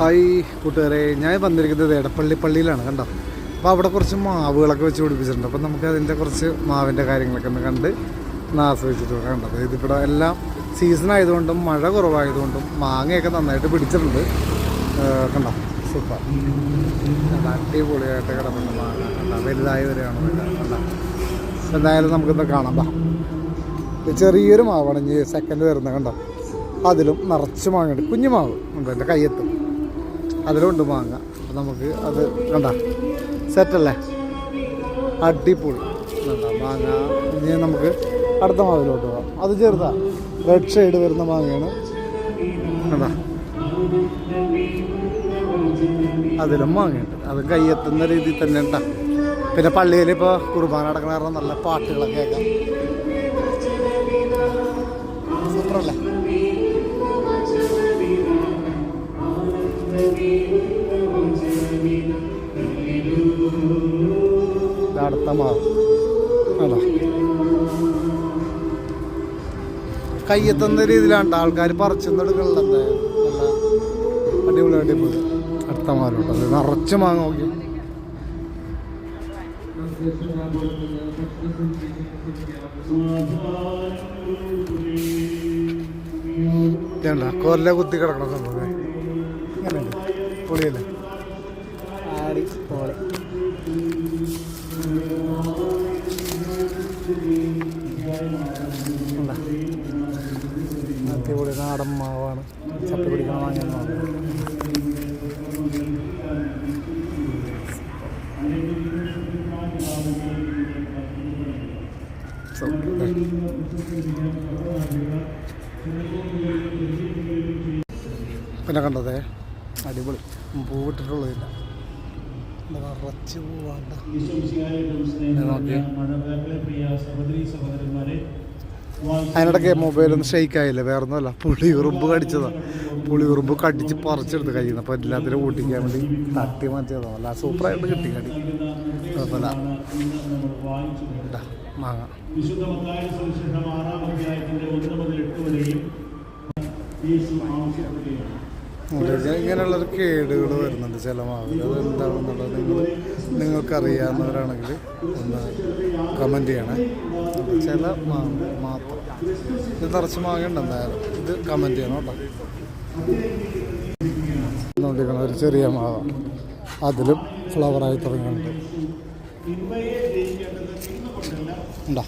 Hi കൂട്ടുകാരെ, ഞാൻ വന്നിരിക്കുന്നത് എടപ്പള്ളി പള്ളിയിലാണ്. കണ്ടോ? അപ്പോൾ അവിടെ കുറച്ച് മാവുകളൊക്കെ വെച്ച് പിടിപ്പിച്ചിട്ടുണ്ട്. അപ്പോൾ നമുക്ക് അതിൻ്റെ കുറച്ച് മാവിൻ്റെ കാര്യങ്ങളൊക്കെ ഒന്ന് കണ്ട് ആസ്വദിച്ചിട്ട് കണ്ടത്. ഇതിവിടെ എല്ലാം സീസൺ ആയതുകൊണ്ടും മഴ കുറവായതുകൊണ്ടും മാങ്ങയൊക്കെ നന്നായിട്ട് പിടിച്ചിട്ടുണ്ട്. കണ്ടോ? സൂപ്പർ, അടിപൊളിയായിട്ട് കിടപ്പുണ്ട് മാങ്ങ. കണ്ടോ? വലുതായി വരികയാണ്. കണ്ടോ? എന്തായാലും നമുക്കിന്ന് കാണാം. ചെറിയൊരു മാവാണ് ഇനി സെക്കൻഡ് വരുന്നത്. കണ്ടോ? അതിലും നിറച്ച് മാങ്ങയുണ്ട്. കുഞ്ഞു മാവ് ഉണ്ട്, എൻ്റെ കയ്യെത്തും. അതിലുണ്ട് മാങ്ങ. അപ്പം നമുക്ക് അത് കണ്ട സെറ്റല്ലേ, അടിപൊളി. കണ്ട മാങ്ങ. ഇനി നമുക്ക് അടുത്ത മാവിലോട്ട് പോകാം. അത് ചെറുതാ, റെഡ് ഷെയ്ഡ് വരുന്ന മാങ്ങയാണ്. കണ്ട അതിലും മാങ്ങയുണ്ട്. അതും കയ്യെത്തുന്ന രീതിയിൽ തന്നെ ഉണ്ടാ. പിന്നെ പള്ളിയിൽ ഇപ്പോൾ കുർബാന നടക്കണ കാരണം നല്ല പാട്ടുകളൊക്കെ കേൾക്കാം. സൂപ്പറല്ലേ? അടുത്ത മാവ് അതാ കയ്യെത്തുന്ന രീതിയിലാണ് ആൾക്കാർ പറിച്ചെന്നെടുക്കണല്ലോ. നല്ല അടിപൊളി അടിപൊളി. അടുത്ത മാവിലോട്ട് അത് നിറച്ച് മാങ്ങ നോക്കി. ഇതേണ്ട കൊല്ല കുത്തി കിടക്കണ സംഭവം. അങ്ങനെയുണ്ട്, പൊളിയല്ലേ? ആടി പൊളി. അടിപൊളി നാടൻ മാവാണ്. ചപ്പി പിടിക്കണ വാങ്ങുന്ന പിന്നെ കണ്ടതേ അടിപൊളി പൂവിട്ടിട്ടുള്ളതില്ല, നിറച്ച് പൂവാണ്ട. അതിനിടയ്ക്ക് മൊബൈലൊന്നും ഷെയ്ക്കായില്ല, വേറെ ഒന്നുമല്ല, പുളിയുറുമ്പ് കടിച്ചതാണ്. പുളിയുറുമ്പ് കടിച്ച് പറിച്ചെടുത്ത് കഴിയുന്നു. അപ്പോൾ എല്ലാത്തിനും കൂട്ടിക്കാൻ വേണ്ടി തട്ടി മാറ്റിയതാണ്. അല്ല സൂപ്പറായിട്ട് കിട്ടി കടി, കുഴപ്പമില്ല. മാങ്ങ ഇങ്ങനെയുള്ളൊരു കേടുകൾ വരുന്നുണ്ട് ചില മാവിൽ. അത് എന്താണെന്നുള്ളത് നിങ്ങൾക്കറിയാവുന്നവരാണെങ്കിൽ ഒന്ന് കമൻറ്റ് ചെയ്യണേ. ചില മാങ്ങ മാത്രം, ഇത് നിറച്ച് മാങ്ങയുണ്ട്. എന്തായാലും ഇത് കമൻറ്റ് ചെയ്യണം കേട്ടോ. നോക്കിക്കണം, ഒരു ചെറിയ മാവ, അതിലും ഫ്ലവറായി തുടങ്ങിയിട്ടുണ്ട്. ഉണ്ടോ?